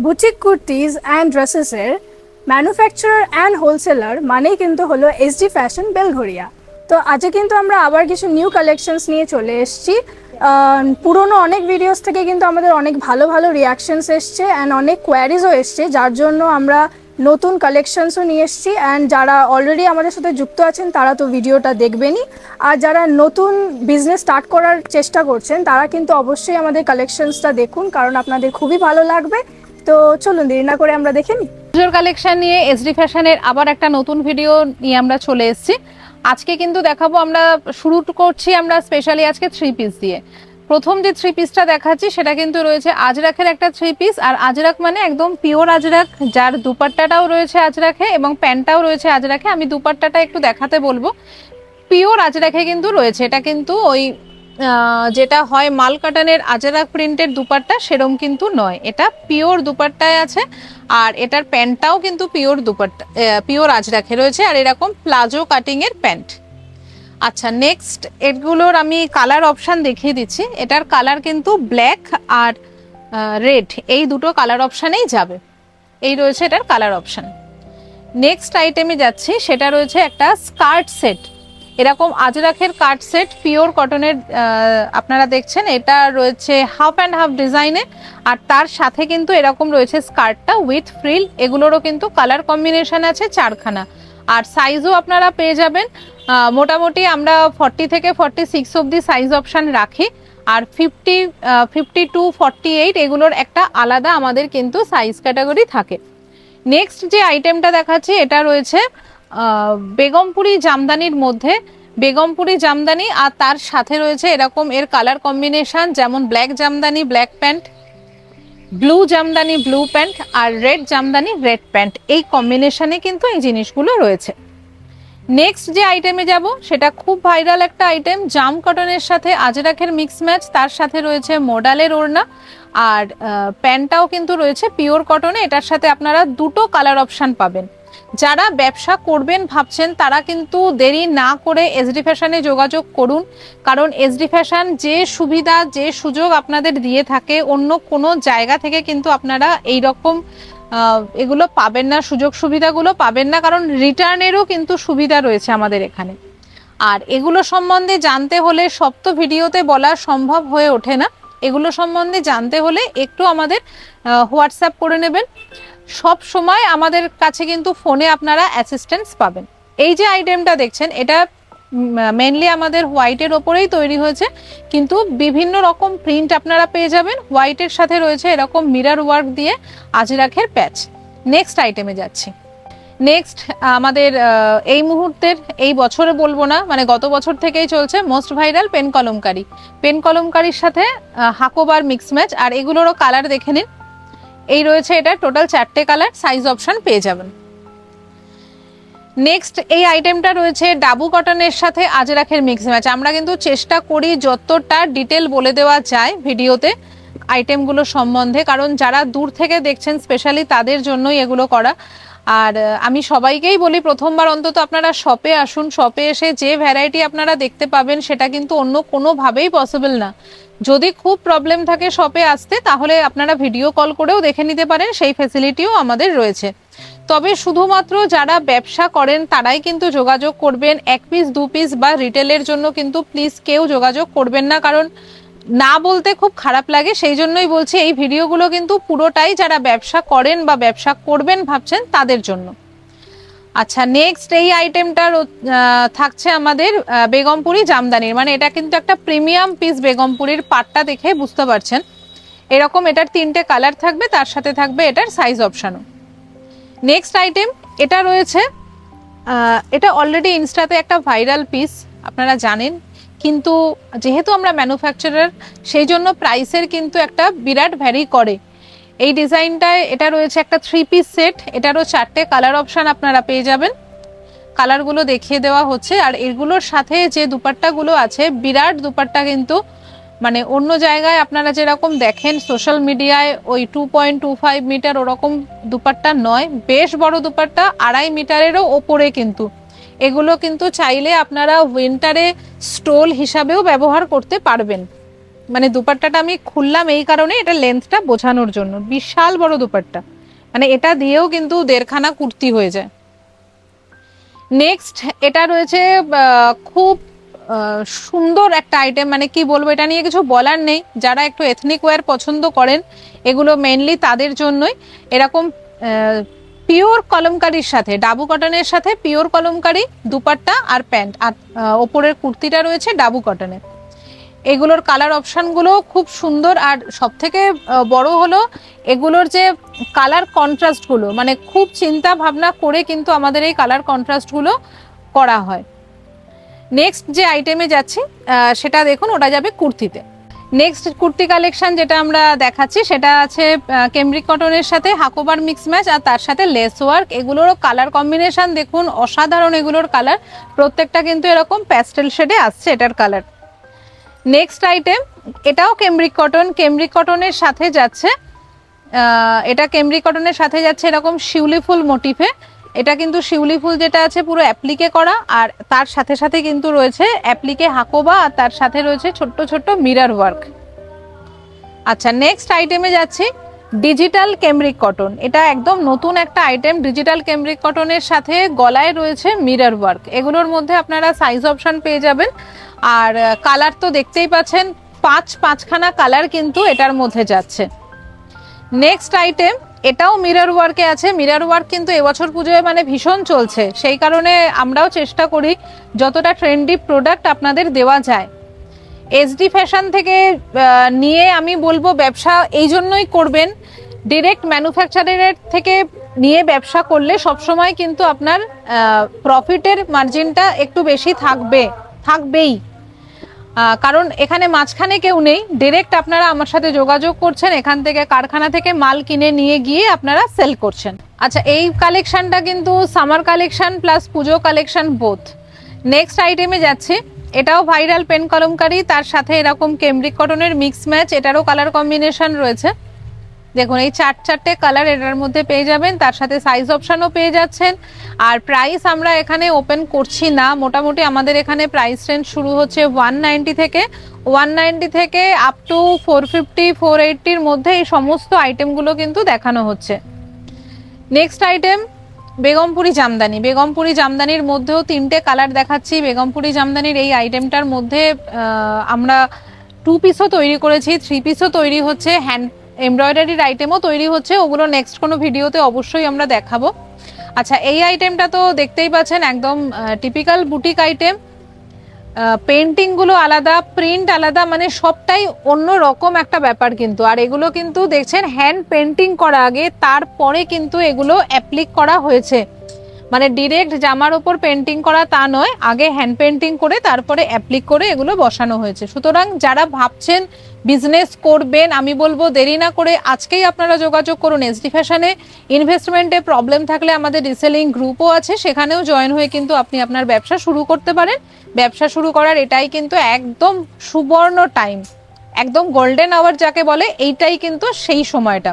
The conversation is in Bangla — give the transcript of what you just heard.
বুটিক কুর্তিজ অ্যান্ড ড্রেসেসের ম্যানুফ্যাকচারার অ্যান্ড হোলসেলার মানেই কিন্তু হলো এসডি ফ্যাশন বেলঘরিয়া। তো আজকে কিন্তু আমরা আবার কিছু নিউ কালেকশনস নিয়ে চলে এসেছি। পুরোনো অনেক ভিডিওস থেকে কিন্তু আমাদের অনেক ভালো ভালো রিয়াকশনস এসছে অ্যান্ড অনেক কোয়ারিজও এসছে, যার জন্য আমরা নতুন কালেকশনসও নিয়ে এসেছি। অ্যান্ড যারা অলরেডি আমাদের সাথে যুক্ত আছেন তারা তো ভিডিওটা দেখবেনই, আর যারা নতুন বিজনেস স্টার্ট করার চেষ্টা করছেন তারা কিন্তু অবশ্যই আমাদের কালেকশনসটা দেখুন, কারণ আপনাদের খুবই ভালো লাগবে। তো চলুন দেরি না করে আমরা দেখে নিই। পুজোর কালেকশন নিয়ে এসডি ফ্যাশনের আবার একটা নতুন ভিডিও নিয়ে আমরা চলে এসেছি। আজকে কিন্তু দেখাবো, আমরা শুরু করছি আমরা স্পেশালি আজকে 3 পিস দিয়ে। প্রথম যে 3 পিসটা দেখাচ্ছি সেটা কিন্তু রয়েছে আজরাখের একটা 3 পিস। আর আজরাখ মানে একদম পিওর আজরাখ, যার দুপাট্টাটাও রয়েছে আজরাখে এবং প্যান্টটাও রয়েছে আজরাখে। আমি দুপাট্টাটা একটু দেখাতে বলবো। পিওর আজরাখে কিন্তু রয়েছে, এটা কিন্তু ওই যেটা হয় মাল কাটানের আজরাখ প্রিন্টের দুপাট্টা সেরম কিন্তু নয়, এটা পিওর দুপাট্টায় আছে। আর এটার প্যান্টটাও কিন্তু পিওর দুপাট্টা, পিওর আজরাখে রয়েছে, আর এরকম প্লাজো কাটিং এর প্যান্ট। আচ্ছা, নেক্সট এগুলোর আমি কালার অপশান দেখিয়ে দিচ্ছি। এটার কালার কিন্তু ব্ল্যাক আর রেড, এই দুটো কালার অপশানেই যাবে। এই রয়েছে এটার কালার অপশান। নেক্সট আইটেমে যাচ্ছি, সেটা রয়েছে একটা স্কার্ট সেট। এরকম আজরাখের কাট সেট পিওর কটনের আপনারা দেখছেন, এটা রয়েছে হাফ অ্যান্ড হাফ ডিজাইনে। আর তার সাথে কিন্তু এরকম রয়েছে স্কার্টটা উইথ ফ্রিল। এগুলোরও কিন্তু কালার কম্বিনেশন আছে 4খানা, আর সাইজও আপনারা পেয়ে যাবেন। মোটামুটি আমরা 40 থেকে 46 অবধি সাইজ অপশান রাখি, আর 50, 52, 48 এগুলোর একটা আলাদা আমাদের কিন্তু সাইজ ক্যাটাগরি থাকে। নেক্সট যে আইটেমটা দেখাচ্ছি এটা রয়েছে বেগমপুরি জামদানির মধ্যে, বেগমপুরি জামদানি, আর তার সাথে রয়েছে এরকম এর কালার কম্বিনেশন, যেমন black jamdani black pant, blue jamdani blue pant, আর রেড জামদানি রেড প্যান্ট। এই কম্বিনেশনে কিন্তু এই জিনিসগুলো রয়েছে। নেক্সট যে আইটেমে যাব সেটা খুব ভাইরাল একটা আইটেম, জাম কটনের সাথে আজরাখের মিক্স ম্যাচ, তার সাথে রয়েছে মোডালের ওড়না, আর প্যান্টটাও কিন্তু রয়েছে পিওর কটনে। এটার সাথে আপনারা দুটো কালার অপশান পাবেন। যারা ব্যবসা করবেন ভাবছেন তারা কিন্তু দেরি না করে এসডি ফ্যাশনে যোগাযোগ করুন, কারণ এসডি ফ্যাশন যে সুবিধা যে সুযোগ আপনাদের দিয়ে থাকে অন্য কোনো জায়গা থেকে কিন্তু আপনারা এই রকম এগুলো পাবেন না, সুযোগ সুবিধাগুলো পাবেন না, কারণ রিটার্নেরও কিন্তু সুবিধা রয়েছে আমাদের এখানে। আর এগুলো সম্বন্ধে জানতে হলে সব তো ভিডিওতে বলা সম্ভব হয়ে ওঠে না, এগুলো সম্বন্ধে জানতে হলে একটু আমাদের হোয়াটসঅ্যাপ করে নেবেন। সব সময় আমাদের কাছে কিন্তু ফোনে আপনারা অ্যাসিস্ট্যান্স পাবেন। এই যে আইটেমটা দেখছেন এটা মেনলি আমাদের হোয়াইটের ওপরেই তৈরি হয়েছে, কিন্তু বিভিন্ন রকম প্রিন্ট আপনারা পেয়ে যাবেন। হোয়াইটের সাথে রয়েছে এরকম মিরর ওয়ার্ক দিয়ে আজরাখের প্যাচ। নেক্সট আইটেমে যাচ্ছি। নেক্সট আমাদের এই মুহূর্তের, এই বছরে বলবো না, মানে গত বছর থেকেই চলছে most viral pen kalamkari. Pen কলমকারির সাথে হাকোবার মিক্স ম্যাচ, আর এগুলোরও কালার দেখে নিন। এই রয়েছে এটা টোটাল 4টে কালার, সাইজ অপশন পেয়ে যাবেন। নেক্সট এই আইটেমটা রয়েছে ডাবু কটনের সাথে আজরাখের মিক্স ম্যাচ। আমরা কিন্তু চেষ্টা করি যতটা ডিটেল বলে দেওয়া যায় ভিডিওতে আইটেমগুলো সম্বন্ধে, কারণ যারা দূর থেকে দেখছেন স্পেশালি তাদের জন্যই এগুলো করা। আর আমি সবাইকেই বলি প্রথমবার অন্তত আপনারা শপে আসুন, শপে এসে যে ভ্যারাইটি আপনারা দেখতে পাবেন সেটা কিন্তু অন্য কোনোভাবেই পসিবল না। যদি খুব প্রবলেম থাকে শপে আসতে, তাহলে আপনারা ভিডিও কল করেও দেখে নিতে পারেন, সেই ফ্যাসিলিটিও আমাদের রয়েছে। তবে শুধুমাত্র যারা ব্যবসা করেন তারাই কিন্তু যোগাযোগ করবেন। 1 পিস 2 পিস বা রিটেলের জন্য কিন্তু প্লিজ কেউ যোগাযোগ করবেন না, কারণ না বলতে খুব খারাপ লাগে। সেই জন্যই বলছি এই ভিডিওগুলো কিন্তু পুরোটাই যারা ব্যবসা করেন বা ব্যবসা করবেন ভাবছেন তাদের জন্য। আচ্ছা, নেক্সট এই আইটেমটা থাকছে আমাদের বেগমপুরি জামদানির, মানে এটা কিন্তু একটা প্রিমিয়াম পিস। বেগমপুরির পাটটা দেখে বুঝতে পারছেন এরকম এটার 3টে কালার থাকবে, তার সাথে থাকবে এটার সাইজ অপশানও। নেক্সট আইটেম এটা রয়েছে, এটা অলরেডি ইনস্টাতে একটা ভাইরাল পিস আপনারা জানেন, কিন্তু যেহেতু আমরা ম্যানুফ্যাকচারার সেই জন্য প্রাইসের কিন্তু একটা বিরাট ভ্যারি করে। এই ডিজাইনটায় এটা রয়েছে একটা 3 পিস সেট, এটারও 4টে কালার অপশান আপনারা পেয়ে যাবেন। কালারগুলো দেখিয়ে দেওয়া হচ্ছে। আর এগুলোর সাথে যে দুপাট্টাগুলো আছে বিরাট দুপাট্টা, কিন্তু মানে অন্য জায়গায় আপনারা যেরকম দেখেন সোশ্যাল মিডিয়ায় ওই 2.25 মিটার ওরকম দুপাট্টা নয়, বেশ বড় দুপাট্টা, 2.5 মিটারেরও ওপরে। কিন্তু এগুলো কিন্তু চাইলে আপনারা উইন্টারে স্টোল হিসাবেও ব্যবহার করতে পারবেন। মানে দুপাট্টাটা আমি খুললাম এই কারণে, এটা লেন্থটা বোঝানোর জন্য। বিশাল বড় দুপাট্টা, মানে এটা দিয়েও কিন্তু দেড়খানা কুর্তি হয়ে যায়। নেক্সট এটা রয়েছে খুব সুন্দর একটা আইটেম, মানে কি বলবো, এটা নিয়ে কিছু বলার নেই। যারা একটু এথনিক ওয়্যার পছন্দ করেন, এগুলো মেনলি তাদের জন্যই। এরকম পিওর কলমকারির সাথে, ডাবু কটনের সাথে পিওর কলমকারি দুপাট্টা আর প্যান্ট, আর ওপরের কুর্তিটা রয়েছে ডাবু কটনের। এগুলোর কালার অপশানগুলো খুব সুন্দর, আর সব থেকে বড় হলো এগুলোর যে কালার কন্ট্রাস্টগুলো, মানে খুব চিন্তা ভাবনা করে কিন্তু আমাদের এই কালার কন্ট্রাস্টগুলো করা হয়। নেক্সট যে আইটেমে যাচ্ছি সেটা দেখুন, ওটা যাবে কুর্তিতে। নেক্সট কুর্তি কালেকশন যেটা আমরা দেখাচ্ছি সেটা আছে কেমব্রিক কটনের সাথে হাকোবার মিক্স ম্যাচ, আর তার সাথে লেস ওয়ার্ক। এগুলোরও কালার কম্বিনেশন দেখুন অসাধারণ, এগুলোর কালার প্রত্যেকটা কিন্তু এরকম প্যাস্টেল শেডে আসছে এটার কালার। নেক্সট আইটেম, এটাও কেমব্রিক কটন, কেমব্রিক কটনের সাথে যাচ্ছে এটা কেমব্রিক কটনের সাথে যাচ্ছে এরকম শিউলি ফুল মোটিফে। এটা কিন্তু শিউলি ফুল যেটা আছে পুরো অ্যাপ্লিকে করা, আর তার সাথে সাথে কিন্তু রয়েছে অ্যাপ্লিকে হাকোবা, আর তার সাথে রয়েছে ছোট্ট ছোট্ট মিরর ওয়ার্ক। আচ্ছা, নেক্সট আইটেমে যাচ্ছি ডিজিটাল কেমব্রিক কটন। এটা একদম নতুন একটা আইটেম, ডিজিটাল কেমব্রিক কটনের সাথে গলায় রয়েছে মিরর ওয়ার্ক। এগুলোর মধ্যে আপনারা সাইজ অপশন পেয়ে যাবেন, আর কালার তো দেখতেই পাচ্ছেন, পাঁচখানা কালার কিন্তু এটার মধ্যে যাচ্ছে। নেক্সট আইটেম, এটাও মিরর ওয়ার্কে আছে। মিরর ওয়ার্ক কিন্তু এবছর পুজোয় মানে ভীষণ চলছে, সেই কারণে আমরাও চেষ্টা করি যতটা ট্রেন্ডি প্রোডাক্ট আপনাদের দেওয়া যায়। এসডি ফ্যাশন থেকে নিয়ে আমি বলবো ব্যবসা এই জন্যই করবেন, ডিরেক্ট ম্যানুফ্যাকচারারের থেকে নিয়ে ব্যবসা করলে সবসময় কিন্তু আপনার প্রফিটের মার্জিনটা একটু বেশি থাকবেই, কারণ এখানে মাঝখানে কেউ নেই। ডিরেক্ট আপনারা আমার সাথে যোগাযোগ করছেন, এখান থেকে কারখানা থেকে মাল কিনে নিয়ে গিয়ে আপনারা সেল করছেন। আচ্ছা, এই কালেকশনটা কিন্তু সামার কালেকশন প্লাস পুজো কালেকশন বোথ। নেক্সট আইটেমে যাচ্ছে, এটাও ভাইরাল পেন কলমকারি, তার সাথে এরকম কেমব্রিক কটনের মিক্স ম্যাচ। এটারও কালার কম্বিনেশন রয়েছে, দেখুন এই চারটে কালার এটার মধ্যে পেয়ে যাবেন, তার সাথে সাইজ অপশনও পেয়ে যাচ্ছেন। আর প্রাইস আমরা এখানে ওপেন করছি না, মোটামুটি আমাদের এখানে প্রাইস রেঞ্জ শুরু হচ্ছে 190 থেকে আপ টু 450 480-র মধ্যে এই সমস্ত আইটেমগুলো কিন্তু দেখানো হচ্ছে। Next item Begumpuri jamdani. বেগমপুরি জামদানির মধ্যেও 3টে কালার দেখাচ্ছি। বেগমপুরি জামদানির এই আইটেমটার মধ্যে আমরা 2 পিসও তৈরি করেছি, 3 পিসও তৈরি হচ্ছে, হ্যান্ড এমব্রয়ডারির আইটেমও তৈরি হচ্ছে। ওগুলো নেক্সট কোনো ভিডিওতে অবশ্যই আমরা দেখাবো। আচ্ছা, এই আইটেমটা তো দেখতেই পাচ্ছেন একদম টিপিক্যাল বুটিক আইটেম। পেন্টিংগুলো আলাদা, প্রিন্ট আলাদা, মানে সবটাই অন্য রকম একটা ব্যাপার কিন্তু। আর এগুলো কিন্তু দেখছেন হ্যান্ড পেন্টিং করা আগে, তারপরে কিন্তু এগুলো অ্যাপ্লিক করা হয়েছে, মানে ডিরেক্ট জামার ওপর পেন্টিং করা তা নয়, আগে হ্যান্ড পেন্টিং করে তারপরে অ্যাপ্লিক করে এগুলো বসানো হয়েছে। সুতরাং যারা ভাবছেন বিজনেস করবেন, আমি বলবো দেরি না করে আজকেই আপনারা যোগাযোগ করুন এসডি ফ্যাশনে। ইনভেস্টমেন্টে প্রবলেম থাকলে আমাদের রিসেলিং গ্রুপও আছে, সেখানেও জয়েন হয়ে কিন্তু আপনি আপনার ব্যবসা শুরু করতে পারেন। ব্যবসা শুরু করার এটাই কিন্তু একদম সুবর্ণ টাইম, একদম গোল্ডেন আওয়ার যাকে বলে, এইটাই কিন্তু সেই সময়টা।